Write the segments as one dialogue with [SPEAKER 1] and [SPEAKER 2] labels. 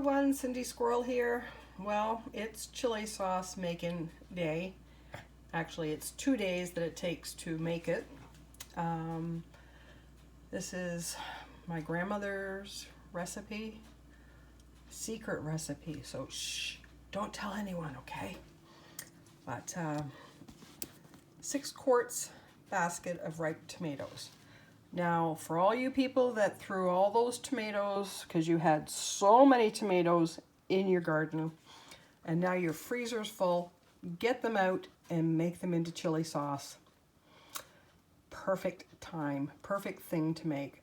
[SPEAKER 1] everyone, Cindy Squirrel here. Well, it's chili sauce making day. Actually, it's 2 days that it takes to make it. This is my grandmother's recipe, secret recipe, so shh, don't tell anyone, okay? But 6 quarts basket of ripe tomatoes. Now, for all you people that threw all those tomatoes, because you had so many tomatoes in your garden, and now your freezer's full, get them out and make them into chili sauce. Perfect time, perfect thing to make.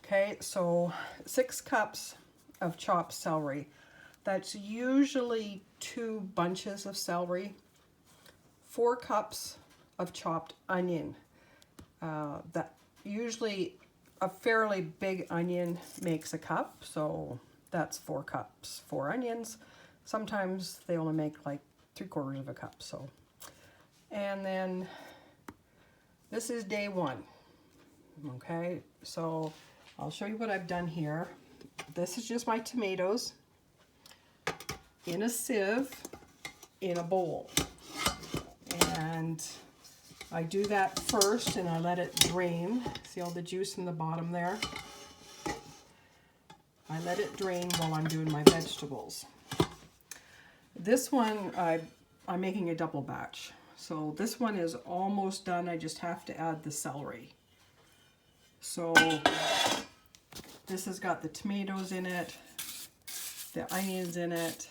[SPEAKER 1] Okay, so 6 cups of chopped celery. That's usually 2 bunches of celery. 4 cups of chopped onion. That usually a fairly big onion makes a cup, so that's 4 cups, 4 onions. Sometimes they only make like 3/4 of a cup. So, and then this is day 1. Okay, so I'll show you what I've done here. This is just my tomatoes in a sieve in a bowl, and I do that first and I let it drain. See all the juice in the bottom there? I let it drain while I'm doing my vegetables. This one, I'm making a double batch. So this one is almost done. I just have to add the celery. So this has got the tomatoes in it, the onions in it,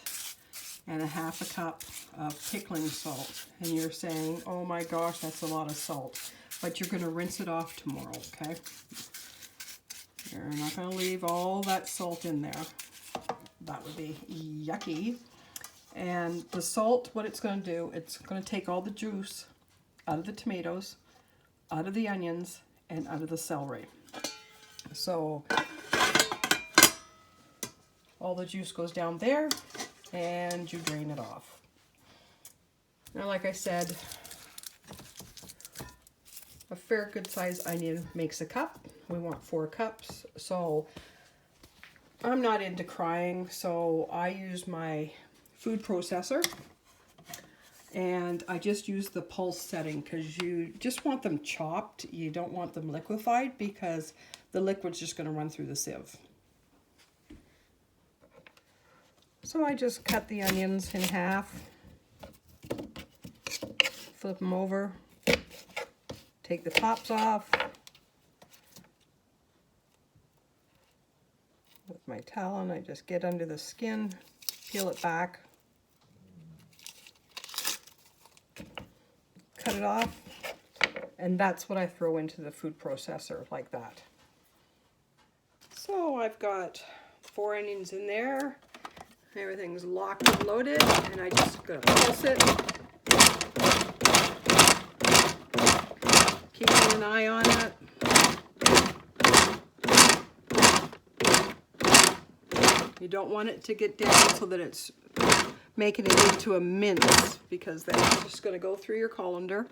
[SPEAKER 1] and a 1/2 cup of pickling salt. And you're saying, oh my gosh, that's a lot of salt. But you're going to rinse it off tomorrow, okay? You're not going to leave all that salt in there. That would be yucky. And the salt, what it's going to do, it's going to take all the juice out of the tomatoes, out of the onions, and out of the celery. So all the juice goes down there, and you drain it off. Now, like I said, a fair good size onion makes a cup. We want 4 cups. So I'm not into crying, so I use my food processor, and I just use the pulse setting because you just want them chopped. You don't want them liquefied because the liquid's just going to run through the sieve. So I just cut the onions in half, flip them over, take the tops off with my talon. I just get under the skin, peel it back, cut it off, and that's what I throw into the food processor like that. So I've got 4 onions in there. Everything's locked and loaded, and I just gonna pulse it. Keeping an eye on it. You don't want it to get down so that it's making it into a mince, because that's just going to go through your colander.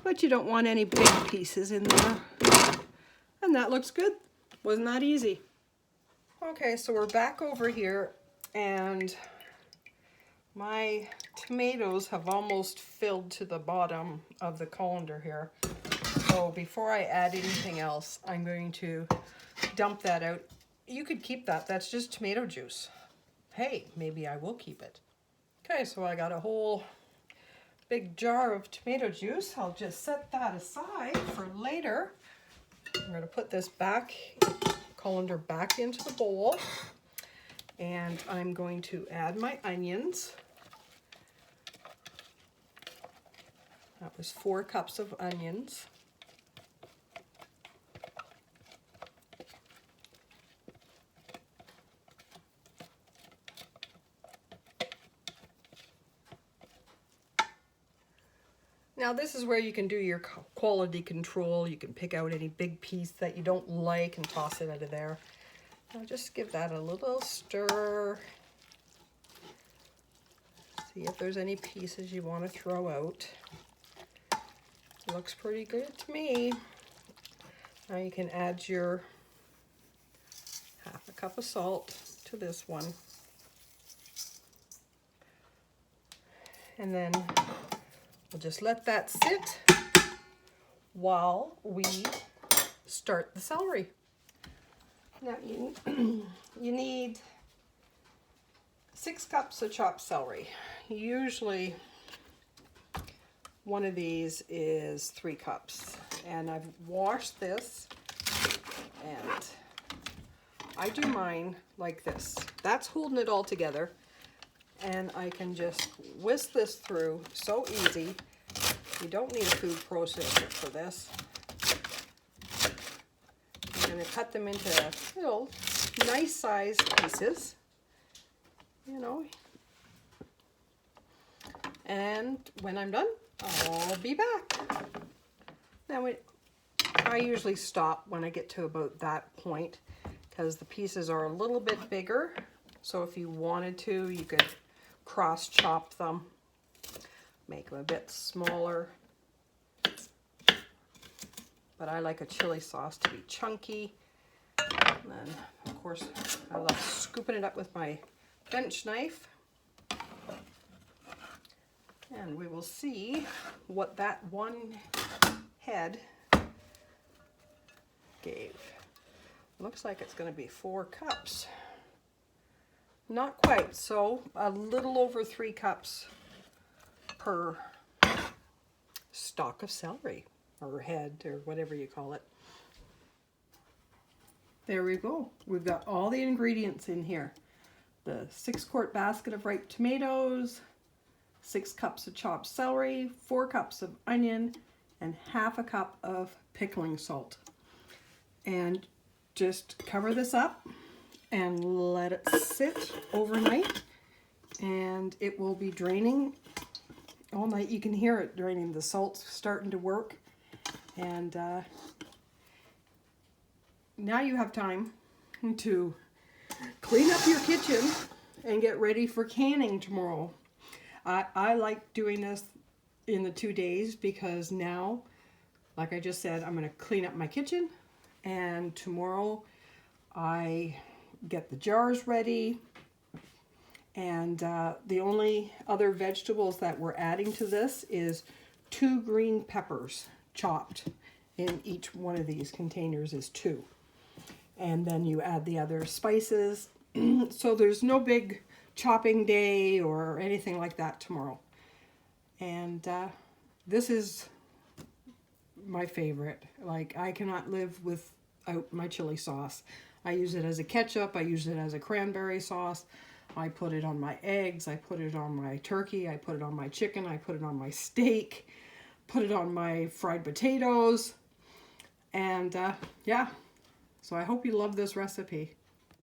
[SPEAKER 1] But you don't want any big pieces in there. And that looks good. Wasn't that easy? Okay, so we're back over here, and my tomatoes have almost filled to the bottom of the colander here. So before I add anything else, I'm going to dump that out. You could keep that. That's just tomato juice. Hey, maybe I will keep it. Okay, so I got a whole big jar of tomato juice. I'll just set that aside for later. I'm going to put this colander back into the bowl, and I'm going to add my onions. That was 4 cups of onions. Now this is where you can do your quality control. You can pick out any big piece that you don't like and toss it out of there. I'll just give that a little stir. See if there's any pieces you want to throw out. Looks pretty good to me. Now you can add your 1/2 cup of salt to to this one. And then we'll just let that sit while we start the celery. Now you need 6 cups of chopped celery. Usually one of these is 3 cups. And I've washed this, and I do mine like this. That's holding it all together. And I can just whisk this through so easy. You don't need a food processor for this. I'm going to cut them into little nice sized pieces, you know. And when I'm done, I'll be back. Now I usually stop when I get to about that point because the pieces are a little bit bigger. So if you wanted to, you could cross chop them, make them a bit smaller. But I like a chili sauce to be chunky. And then, of course, I love scooping it up with my bench knife. And we will see what that one head gave. Looks like it's going to be 4 cups. Not quite, so a little over 3 cups per stalk of celery, or head, or whatever you call it. There we go. We've got all the ingredients in here. The 6-quart basket of ripe tomatoes, 6 cups of chopped celery, 4 cups of onion, and half a cup of pickling salt. And just cover this up and let it sit overnight, and it will be draining all night. You can hear it draining. The salt's starting to work, and now you have time to clean up your kitchen and get ready for canning tomorrow. I like doing this in the 2 days because now, like I just said, I'm going to clean up my kitchen, and tomorrow I get the jars ready. And the only other vegetables that we're adding to this is 2 green peppers chopped. In each one of these containers is 2. And then you add the other spices. So there's no big chopping day or anything like that tomorrow. And this is my favorite. Like, I cannot live without my chili sauce. I use it as a ketchup. I use it as a cranberry sauce. I put it on my eggs. I put it on my turkey. I put it on my chicken. I put it on my steak. Put it on my fried potatoes. And yeah, so I hope you love this recipe.